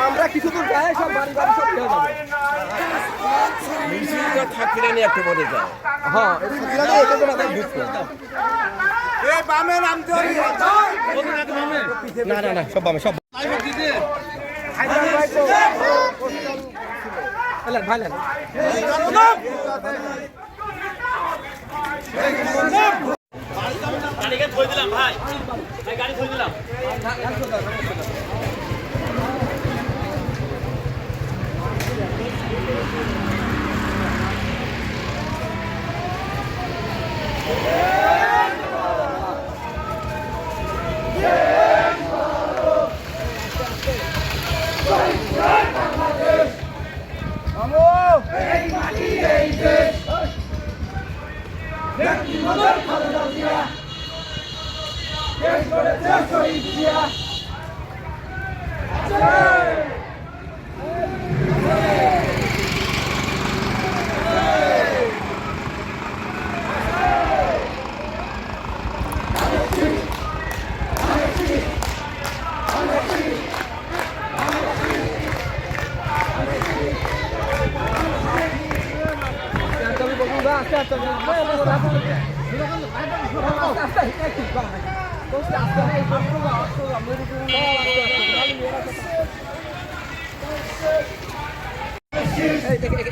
আমরা কিছু দূর যাই সব বাড়ি বাড়ি সব হয়ে যাবে মিছিলটা থাকিলে নিয়ে একটু পরে যায় হ্যাঁ থাকিলে এটা তো আমরা বুঝতে এই বামে নাম ধরি না না না সব বামে সব ভাইলেন গাড়িকে থই দিলাম ভাই গাড়ি থই দিলাম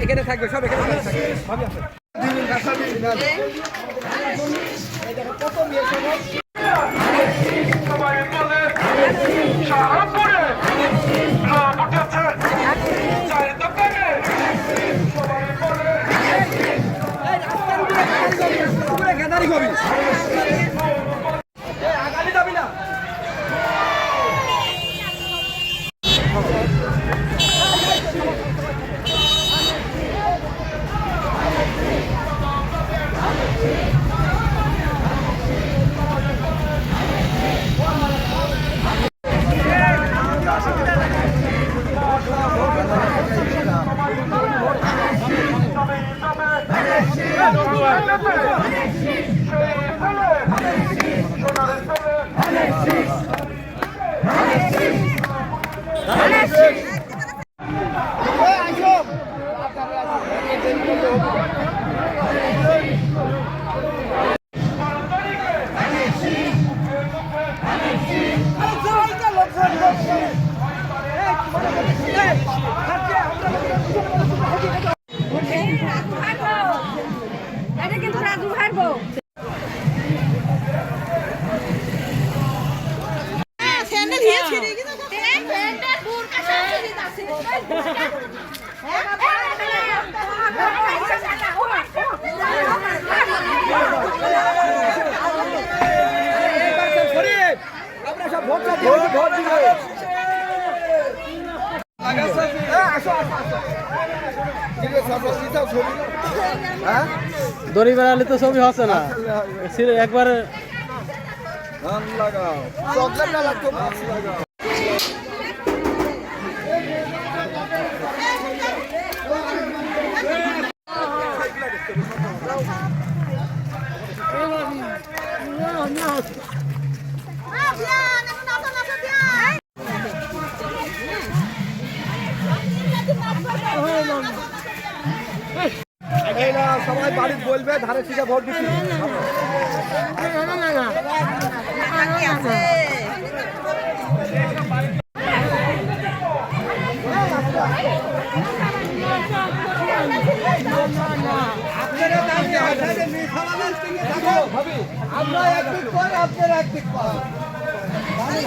এখানে থাকবে সব এখানে থাকবে ভাবি আছে কত মেয়ে গাদারি কবি আগালি যাবি না দড়ি বেড়ালে তো ছবি হচ্ছে না একবারে সবাই বাড়ির বলবে ধারে ঠিক ভোট দিচ্ছি আমরা একদিক পর আপনার একদিক পর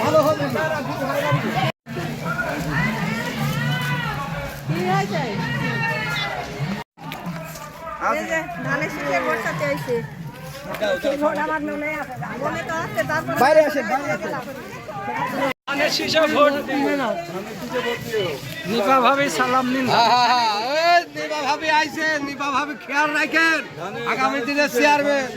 ভালো হবে বাইরে আসেন নিপা ভাবি সালাম নিন নিপা ভাবি আইছে নিপা ভাবি খেয়াল রাখেন আগামী দিনে চেয়ারম্যান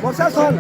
প্রশাসন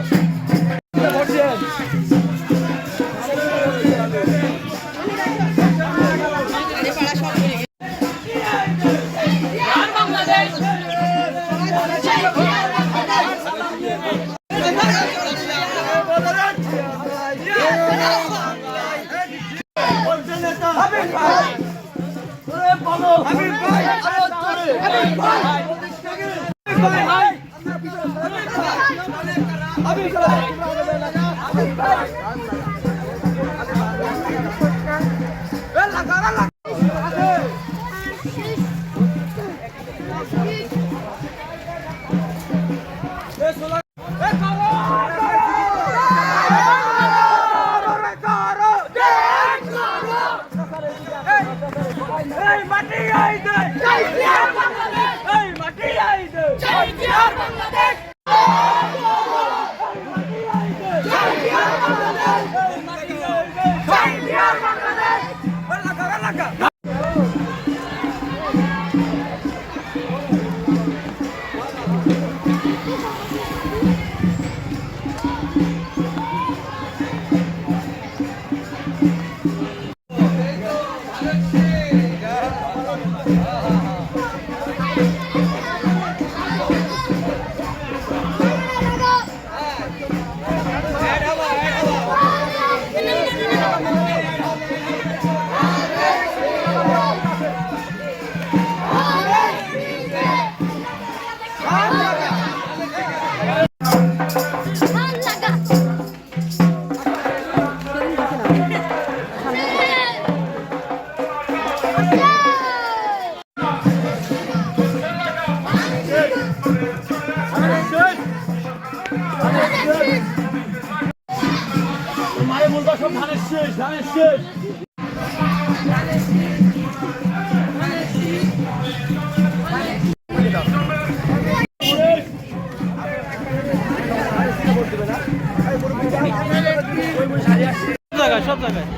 সব জায়গায়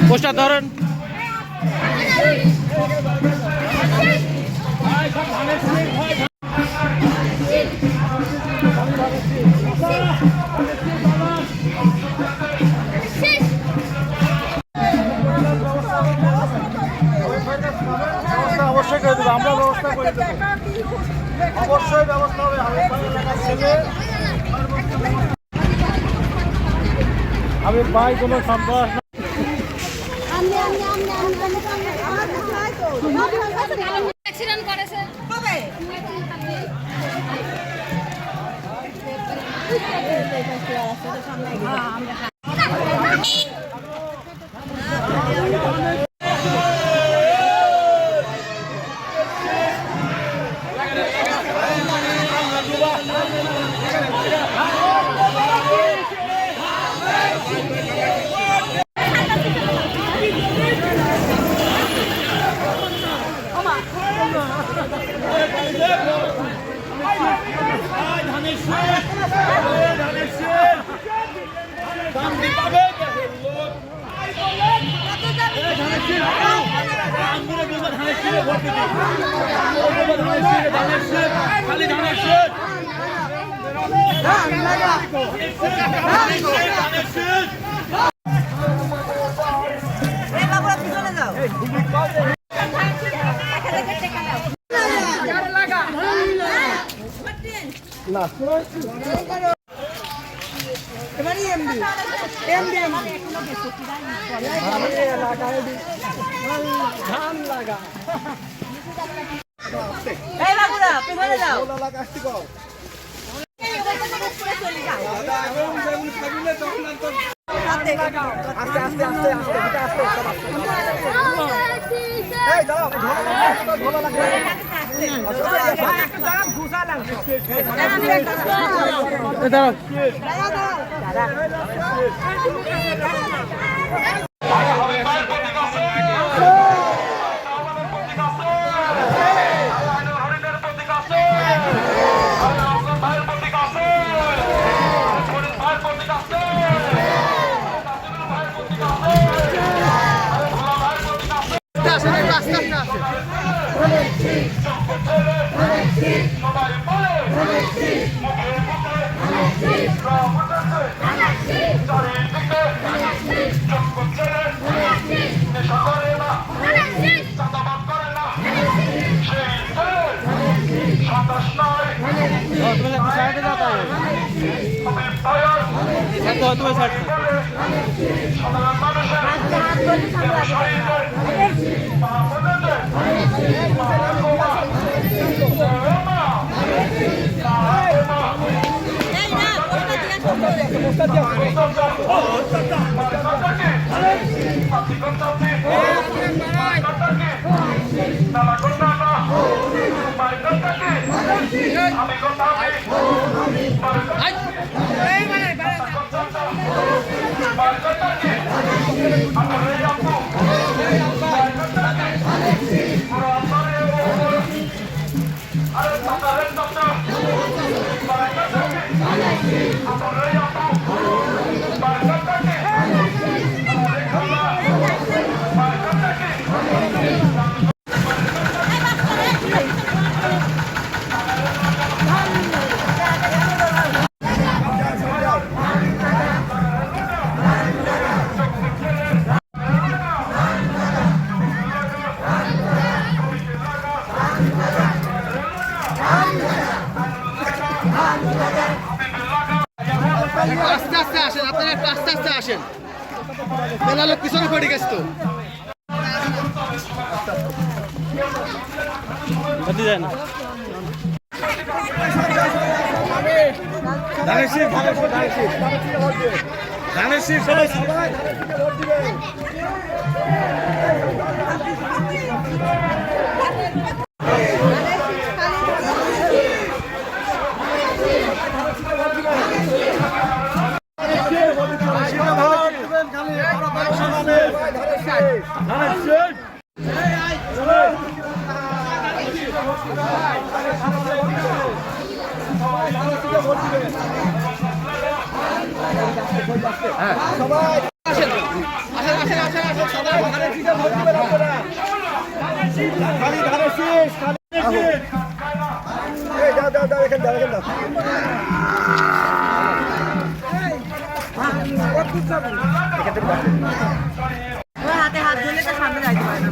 পোস্টার ধরেন অবশ্যই করে দেবো, আমরা ব্যবস্থা করে দেবো, অবশ্যই ব্যবস্থা হবে। আমি ভাই কোনো সন্ত্রাস অ্যাক্সিডেন্ট করেছে কবে? এই বাবুরা পিছনে যাও আস্তে আস্তে আসেন, আপনারা একটু আস্তে আস্তে আসেন, মেলা লোক পিছনে পড়ে গেছে তো। হাতে হাত ধরলে তো সামনে যাইতে পারে না।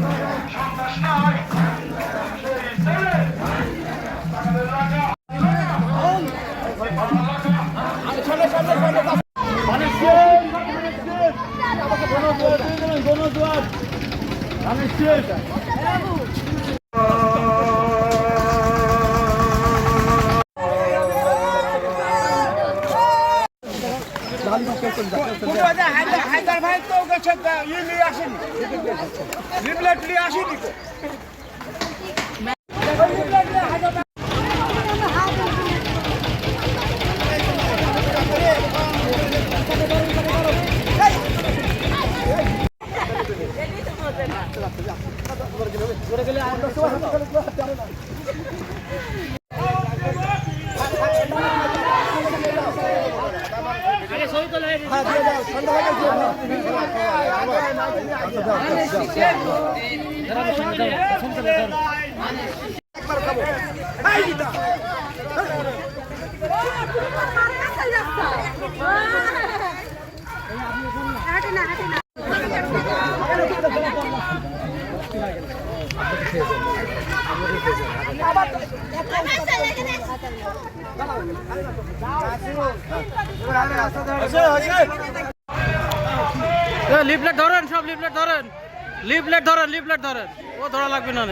হায়দার ভাই তো গেছে ইয়ে নিয়ে আসেনি, লিফলেট নিয়ে আসেনি তো। লিফলেট ধরেন, সব লিফলেট ধরেন, লিফলেট ধরেন, লিফলেট ধরেন, ও ধরা লাগবে না।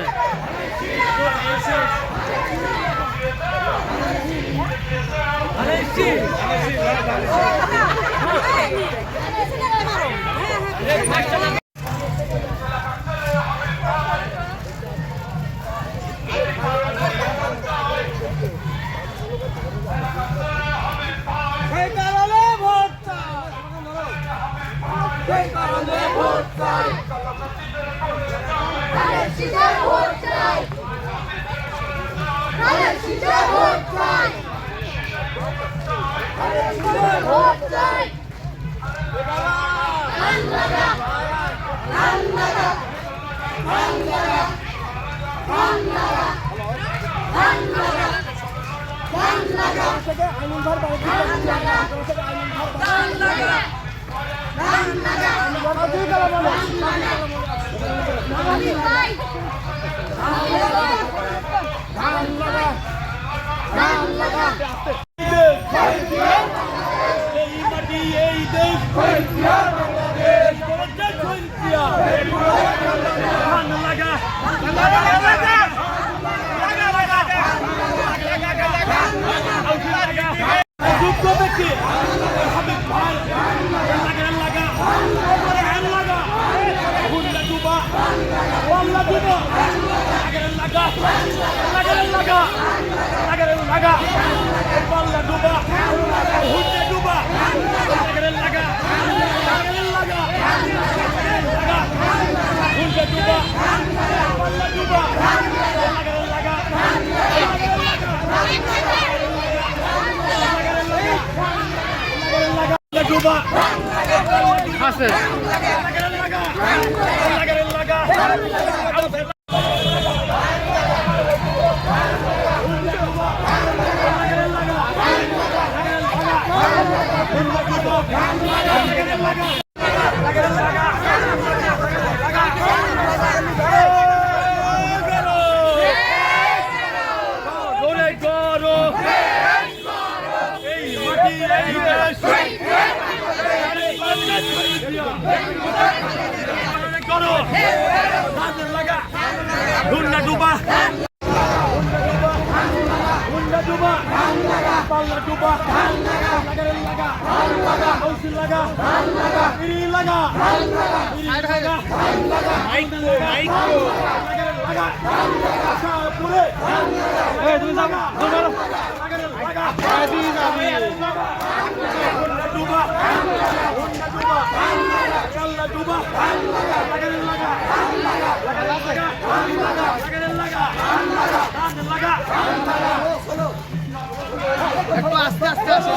একটু আস্তে আস্তে আসেন।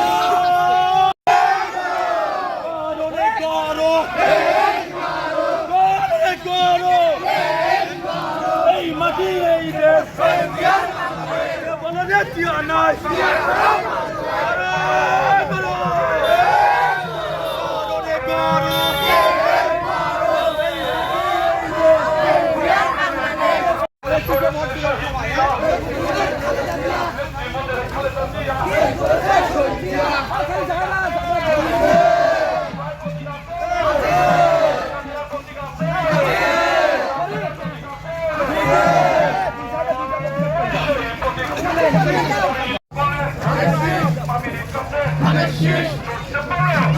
Shit!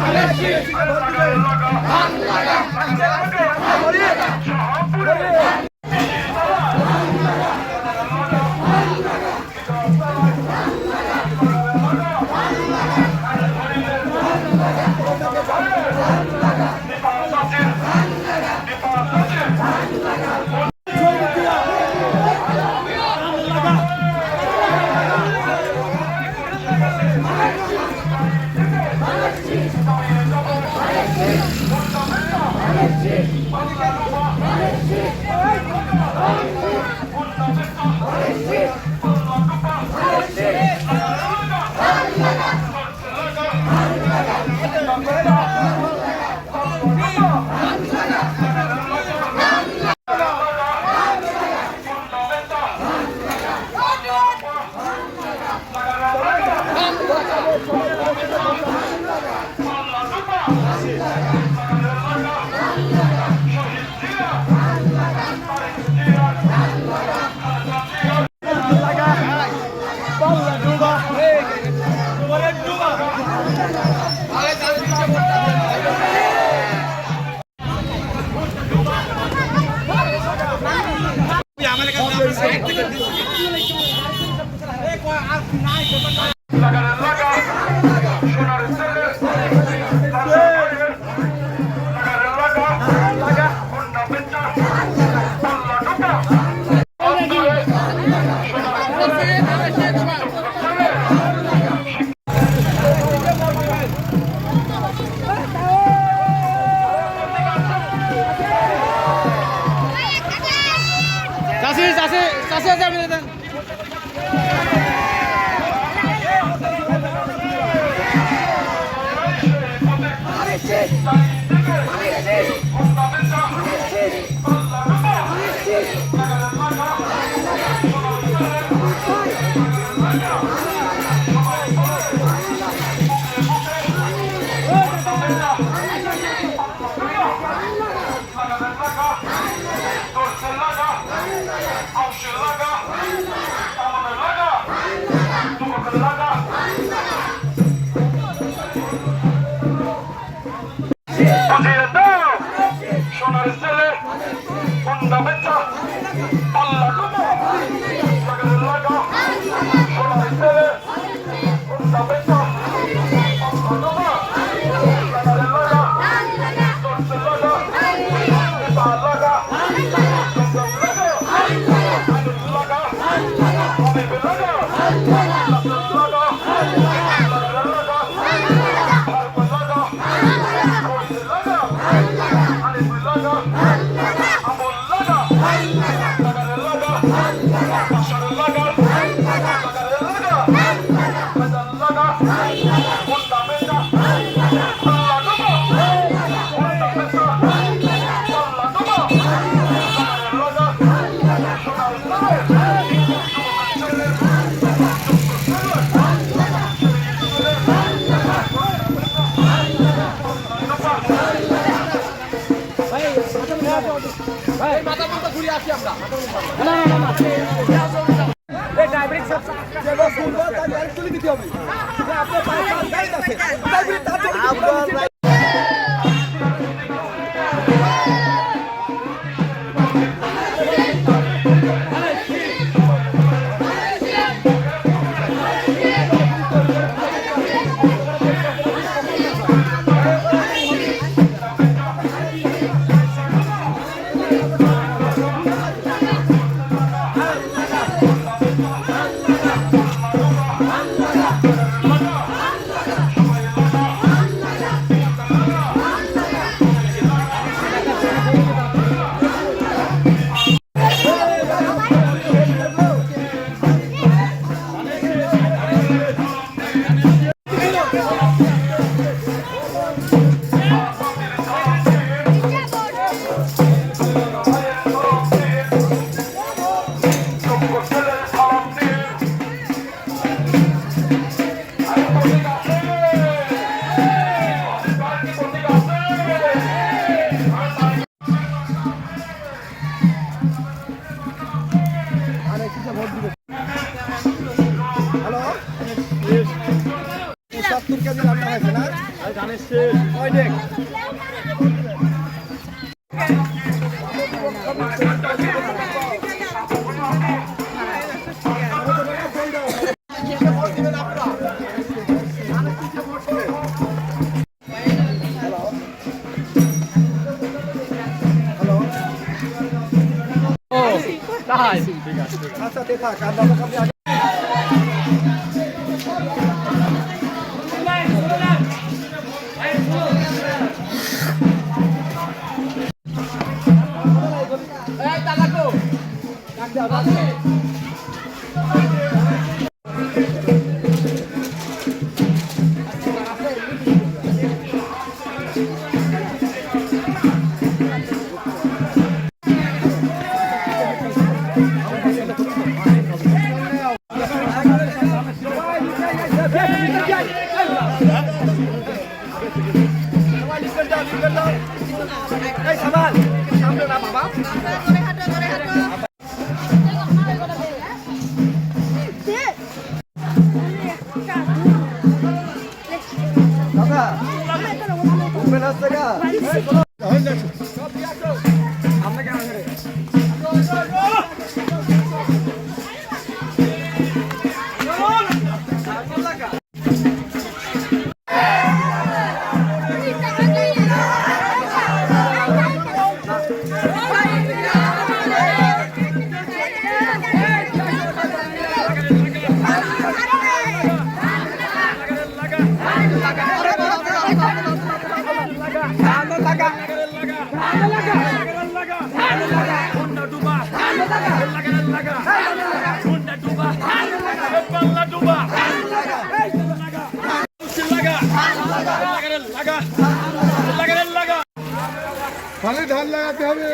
তাহলে ধান লাগাতে হবে।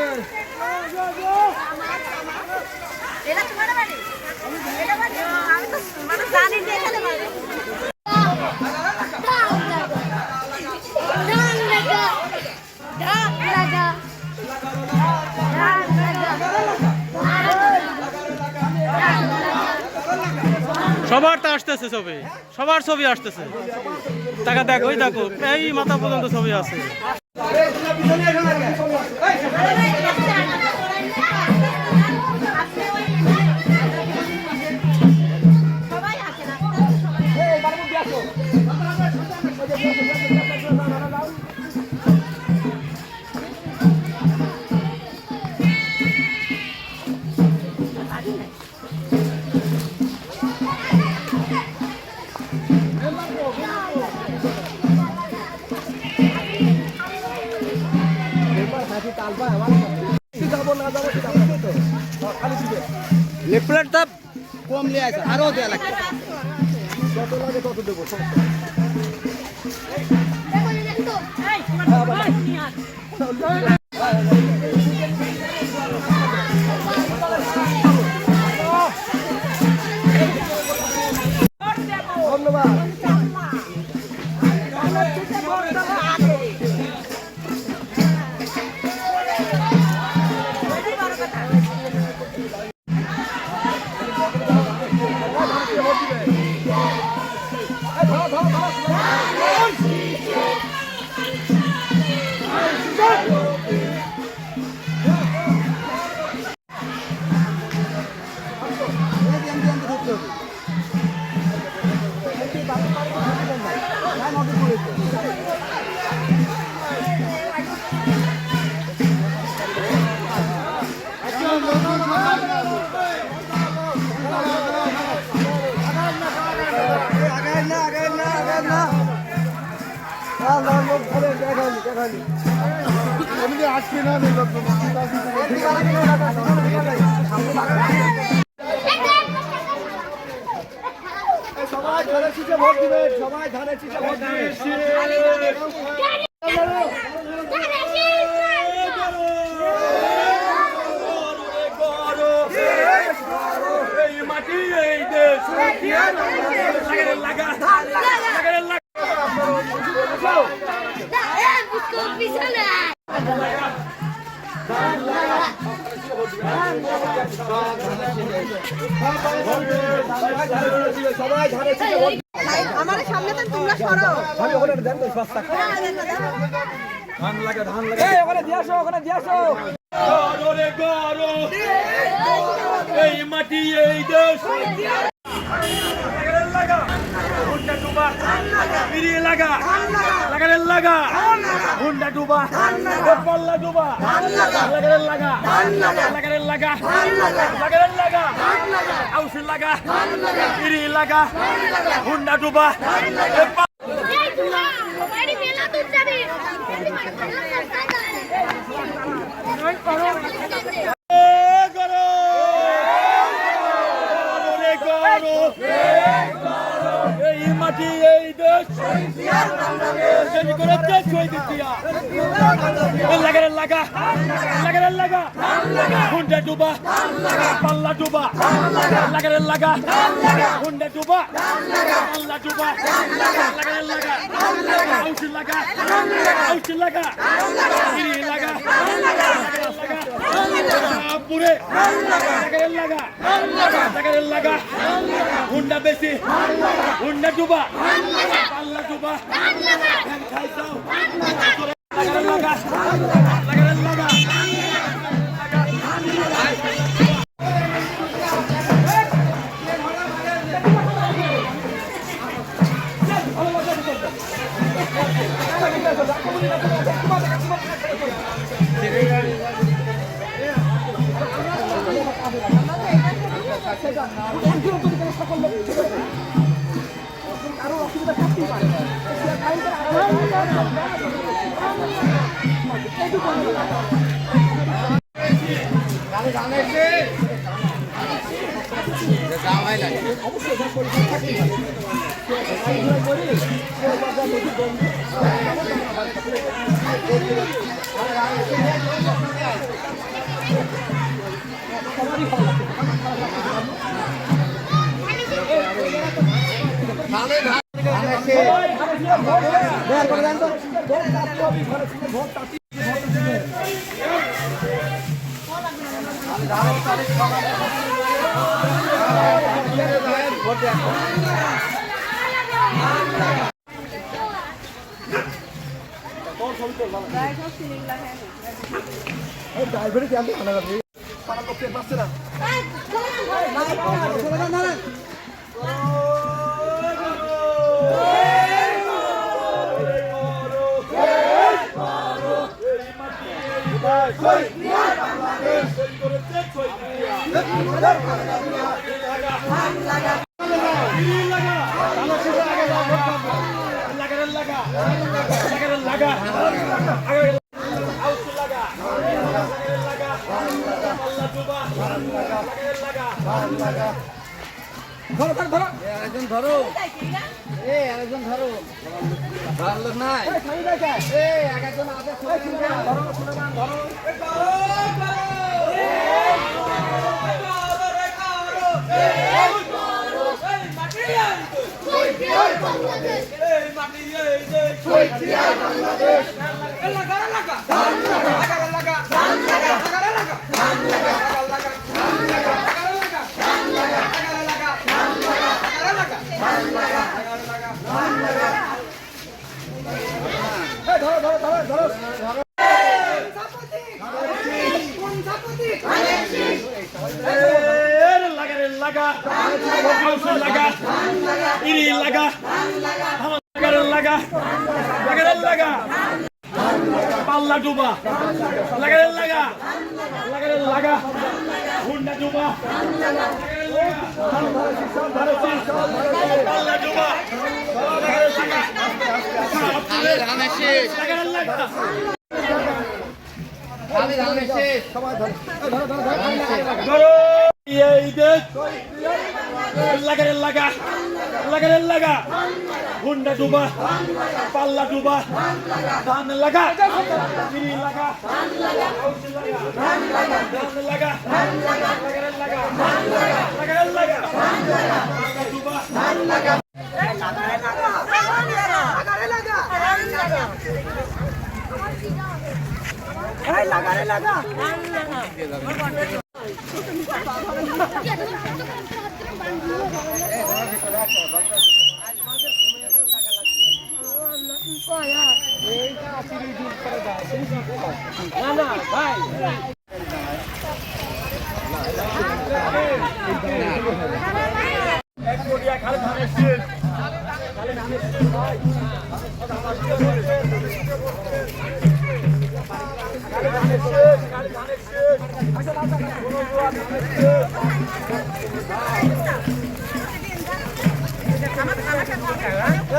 এটা তোমার বাড়ি? এটা বাড়ি? আমি তো মানে জানি যে এখানে বাড়ি। সবার তো আসতেছে ছবি, সবার ছবি আসতেছে। টাকা দেখো, ওই দেখো এই মাথা পর্যন্ত ছবি আছে। লিফলেটটা কম নিয়ে আছে, আরো দেওয়া লাগবে। কত লাগে কত দেবো? ধন্যবাদ। সবাই ধানের শীষে ভোট দিবেন, সবাই ধানের শীষে ভোট দিবেন। সবাই ধানের শীষে ভোট আমার সামনে তো তোমরা সরো আমি ওখানে দেন তো সস্তা ধান লাগা এই ওখানে দিয়ে আসো গরো রে গরো এই মাটি এই দেশ লাগা হুন্ডা ডুবা বিড়ি লাগা লাগারে লাগা হুন্ডা ডুবা পাল্লা ডুবা লাগারে লাগা লাগারে লাগা লাগারে লাগা আউসি লাগা বিড়ি লাগা হুন্ডা ডুবা এই মেলা তো যাবে গরো রে গরো এই মাটি এই দেশ সেই করে দেশ হয়ে দিতিয়া লাগারে লাগা হুন্ডা ডুবা পাল্লা ডুবা লাগারে লাগা হুন্ডা ডুবা পাল্লা ডুবা লাগারে লাগা আউসি লাগা গিরি লাগা পুরে লাগারে লাগা হুন্ডা বেশি হুন্ডা ডুবা পাল্লা ডুবা খাইছাও লাগারে লাগা ড্রাইভারে কি আমি খানা খাবি পাড়ার লোককে বাঁচছে না ধরো একজন ধরো ভালো লোক নাই একজন আছে ধরো পাল্লা ডুবা লাগারে লাগা হুন্ডা ডুবা পাল্লা ডুবা লাগারে লাগা হুন্ডা ডুবা পাল্লা ডুবা ধান লাগা গিরি লাগা ধান লাগা লাগারে লাগা ডুবা লাগারে লাগা না না ভাই এক কোটিয়া খালি ধানের শীষ খালি ধানের শীষ ভাই খালি ধানের শীষ খালি ধানের শীষ কোনো জোয়া ধানের শীষ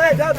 এই দাও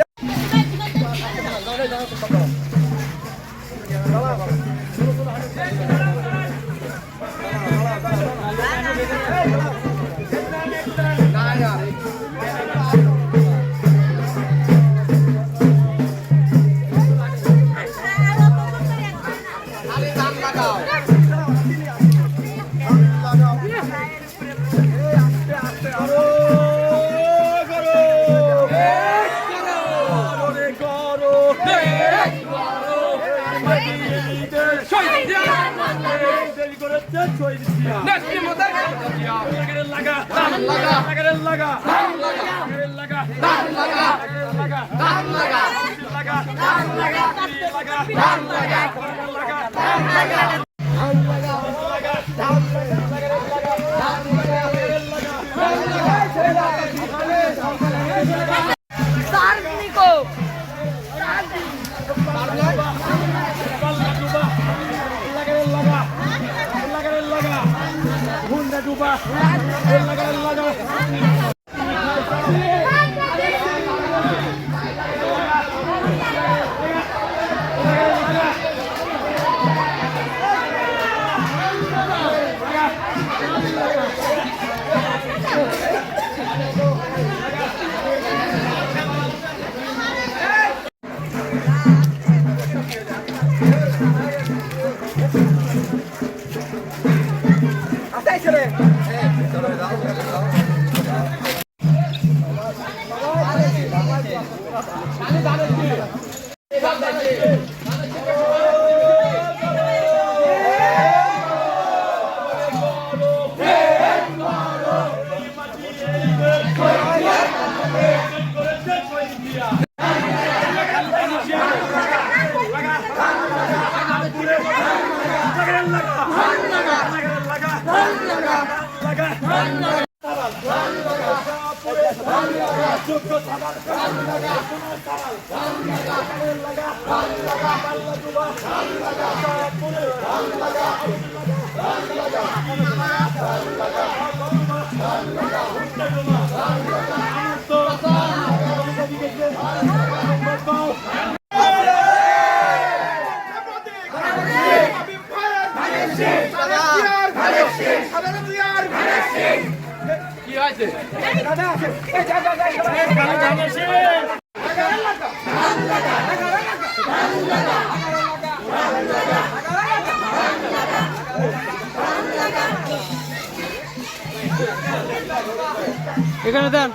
এখানে দেন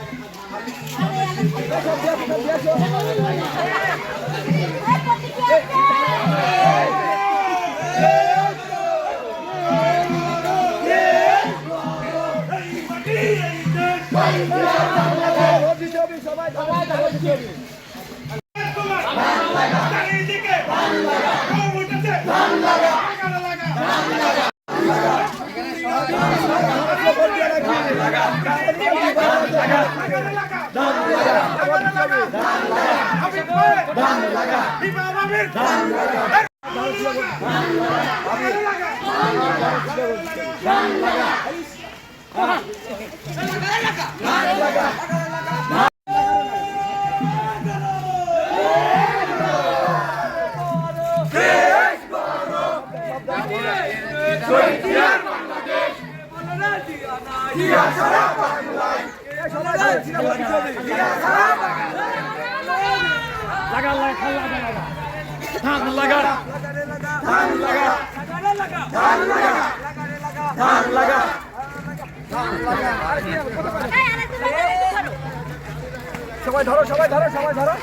সবাই ধরো সবাই ধরো সবাই ধরো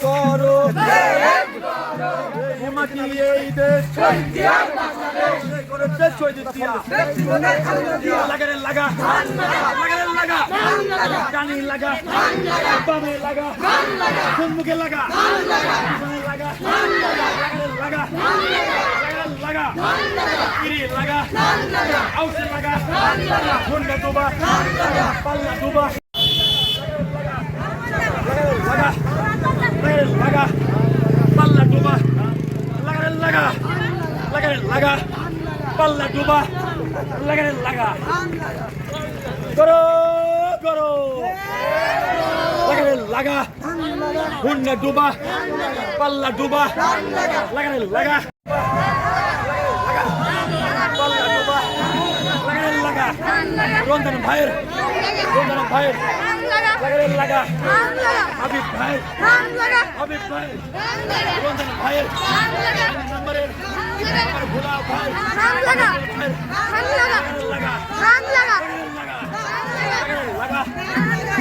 করো এই দেশ করেছে শহীদ দিয়া লাগারে লাগা লাগারে লাগা কানি লাগা বামে লাগা সম্মুখে লাগা লাগা লাগারে লাগা লাগা ইরি লাগা আউসে লাগা হুন্ডা দুবা পাল্লা দুবা লাগা লাগা পাল্লা দুবা লাগারে লাগা লাগারে লাগা পাল্লা দুবা লাগারে লাগা করো করো লাগারে লাগা হুন্ডা দুবা পাল্লা দুবা লাগারে লাগা পাল্লা দুবা লাগারে লাগা রঞ্জন ভাইয়ের লাগারে লাগা হাবিব ভাই রঞ্জন ভাইয়ের নম্বরের ভোলা ভাই লাগা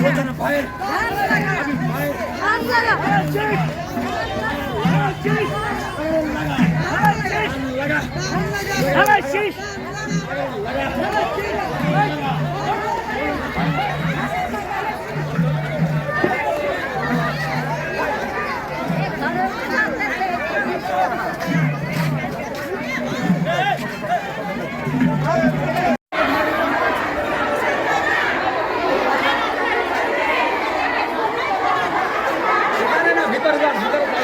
রঞ্জন ভাইয়ের হাবিব ভাইয়ের লাগা